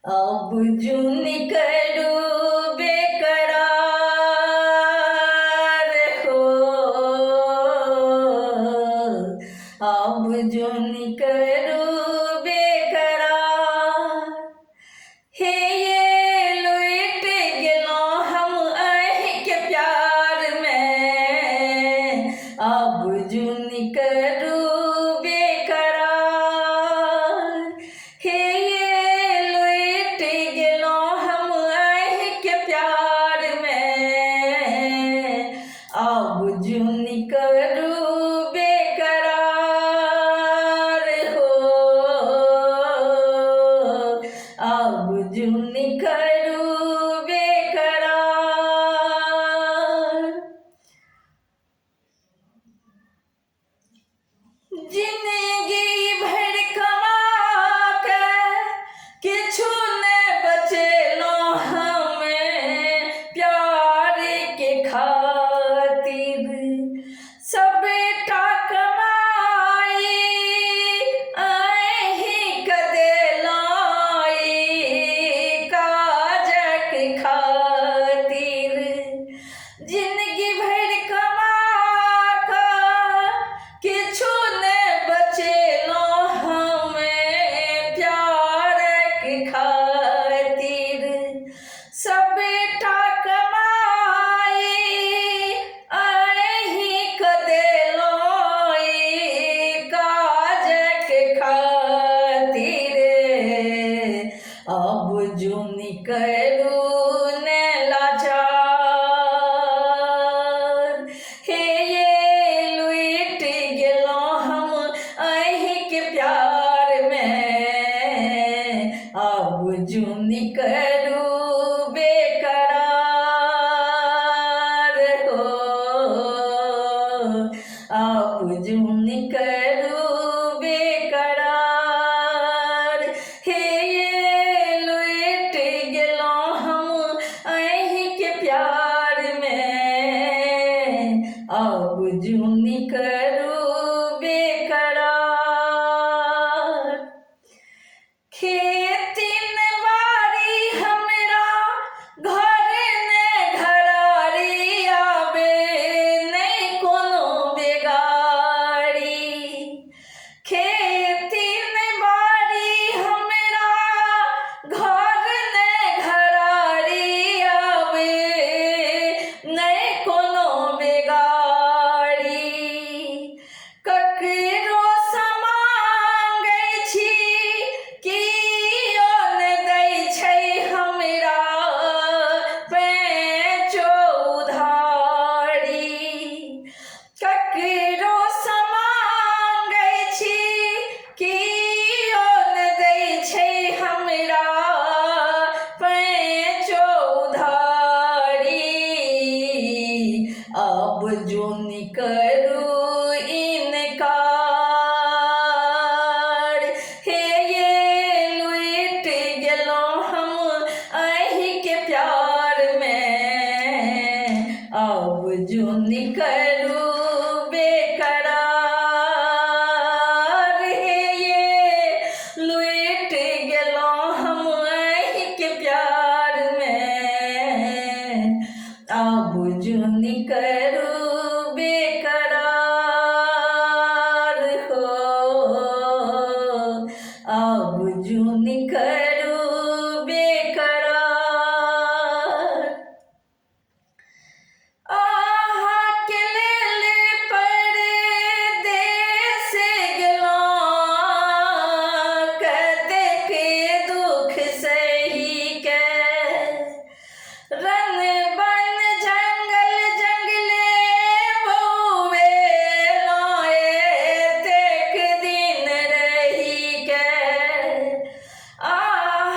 अब जुन करू बेकरार हो, अब जुन करू बेकरार। हे ये लुट गेलो हम अहि के प्यार में, अब जुन करू बेकरार। हे ये लुट गेलो हम अहि के प्यार में, अब जुन करू बेकरार हो, अब जुन करू बेकरार। जिंदगी भर कमा के किछु ने बचेलो हमें प्यार के खातिर। सबटा कमाई अहीं के देलाई काजक खातिर। जिंदगी भर कमा के किछु ने बचेलो हमें प्यार के खातिर। सबटा कमाई अहीं के देलाई काजक खातिर। अब जुन करू ने लाचार। हे ये लुट गेलो हम अहि के प्यार में, अब जुन करू बेकरार हो, अब जुन करू बेकरार। हे ये लुट गेलो हम अहि के प्यार में, अब जुन करू बेकरार। खेती ने बारी हमरा घर ने घरारी आवे नहीं कोनो बेगारी। खेती ने बारी हमरा घर ने घरारी आवे नहीं कोनो बेगारी। ककरो समांगै छी कियो ने दै छै हमरा पैंचो उधारी। ककरो समांगै छी कियो ने दै छै हमरा पैंचो उधारी। अब जुन करू इनकार। हे ये लुट गेलो हम अहि के प्यार में, अब जुन करू बेकरार। हे ये लुट गेलो हम अहि के प्यार में, अब जुन करू बेकरार हो, अब जुन करू बेकरार। आहा के लेल परदेस गेलो कतेक दुख सही के। रन बन जंगल जंगले बौएलो एतेक दिन रही के। आहा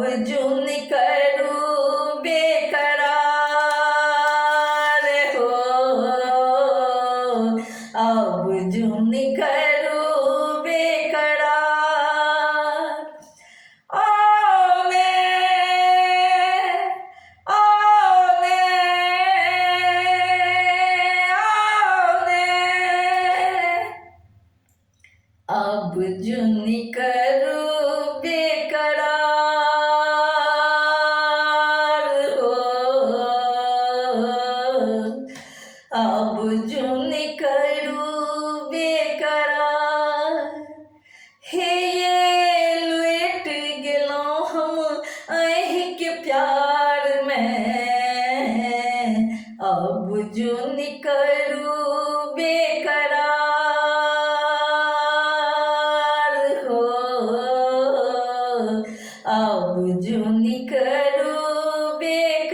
जुन करूँ बेकरार हो, अब जुन करूँ बेकरार। ओले ओले ओले, अब जुन करूँ बेकरार हो, अब जुन करूँ बेकरार। हे ये लुट गेलौं हम अहीं के प्यार में, अब जुन करूँ बेकरार हो, अब जुन करूँ बेकरार।